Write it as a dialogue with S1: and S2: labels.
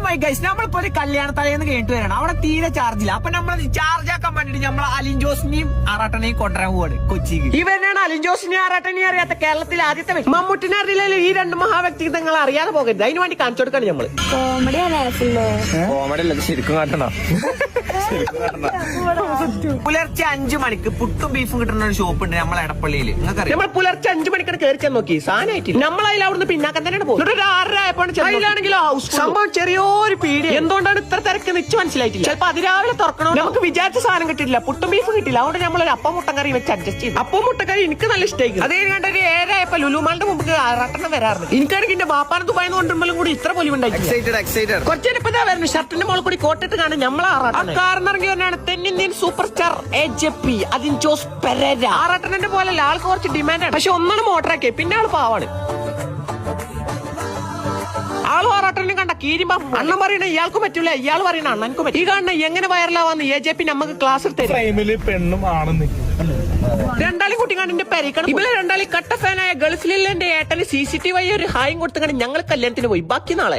S1: My guys, നമ്മളിപ്പോ ഒരു കല്യാണ തലേന്ന് കേട്ട് വരണം. അവിടെ തീരെ ചാർജില്ല. അപ്പൊ നമ്മൾ ചാർജ് ആക്കാൻ വേണ്ടിട്ട് നമ്മൾ അലിൻ ജോസിനെയും ആറാട്ടനെയും കൊണ്ടുവരാൻ പോവാണ് കൊച്ചിക്ക്. ഇവരാണ് അലിൻ ജോസിനെയും ആറാട്ടനെയും അറിയാത്ത കേരളത്തിലെ ആദ്യത്തെ വ്യക്തി. മമ്മൂട്ടിനെ അറിയില്ലല്ലോ. ഈ രണ്ട് മഹാവ്യക്തിത്വങ്ങൾ അറിയാതെ പോകരുത്. അതിന് വേണ്ടി കാണിച്ചു കൊടുക്കാണ് നമ്മള്.
S2: കോമഡി
S1: അല്ല, ശരിക്കും കാട്ടണം. പുലർച്ചെ 5 മണിക്ക് പുട്ടും ബീഫും കിട്ടുന്ന ഒരു ഷോപ്പ് ഉണ്ട് നമ്മളെ എടപ്പള്ളിയിൽ. നിങ്ങൾക്കറിയാം, നമ്മൾ പുലർച്ചെ 5 മണിക്കാണ് കയറി ചെന്ന് നോക്കി. സാധനമായിട്ട് നമ്മളതിൽ അവിടുന്ന് പിന്നാക്കാൻ തന്നെയാണ് പോകുന്നത്. ഒരു 6:30 ആയപ്പോഴാണെങ്കിലോ സംഭവം ചെറിയൊരു പീടി. എന്തുകൊണ്ടാണ് ഇത്ര തിരക്ക് നിച്ച് മനസ്സിലായിട്ടില്ല. ചിലപ്പോ അതിരാവിലെ തുറക്കണോ, നമുക്ക് വിചാരിച്ച സാധനം കിട്ടില്ല. പുട്ടും ബീഫും കിട്ടില്ല. അതുകൊണ്ട് നമ്മളൊരു അപ്പം മുട്ടക്കറി വെച്ച് അഡ്ജസ്റ്റ് ചെയ്തു. അപ്പം മുട്ടക്കറി എനിക്ക് നല്ല ഇഷ്ടമായി. അതേ കണ്ട ഒരു 7 ആയപ്പോ ലുലുമാളുടെ മുമ്പ് ആറാട്ടെണ്ണം വരാറുണ്ട്. എനിക്കാണെങ്കിൽ എന്റെ ബാപ്പാനെ ദുബായിന്ന് കൊണ്ടുവരുമ്പോഴും കൂടി ഇത്ര പൊലിവുണ്ടായി. കുറച്ചേരപ്പോ വരുന്നു ഷർട്ടിന്റെ മോൾ കൂടി കോട്ടിട്ട് കാണാൻ നമ്മളെ ആറാട്ടൻ കാറിനിറങ്ങി വന്നാണ് തെന്നിന്ത്യൻ super star AJP Alin Jose Pereira. ആറാട്ടനെ പോലെ ആൾക്ക് കുറച്ച് ഡിമാൻഡാണ്. പക്ഷെ ഒന്നാണ് മോട്ടറാക്കിയത്, പിന്നെ ആള് പാവാണ്. ആള് ആറാട്ടനെ കണ്ട കീരിമ്പ അണ്ണൻ പറയണ ഇയാൾക്ക് പറ്റൂല, ഇയാൾ പറയണ അണ്ണനക്ക് പറ്റും. ഈ കാണുന്ന എങ്ങനെ വൈറലാവാന്ന് AJP നമുക്ക് ക്ലാസ് എടുത്തരും.
S3: പെണ്ണും ആണെന്ന്
S1: രണ്ടാളും കുട്ടികാണിന്റെ പരിക്കണം. ഇവരെ രണ്ടാളും കട്ട ഫാനായ ഗൾഫിലെ ഏട്ടന് CCTV ഒരു ഹായും കൊടുത്തുകൊണ്ട് ഞങ്ങൾ കല്യാണത്തിന് പോയി. ബാക്കി നാളെ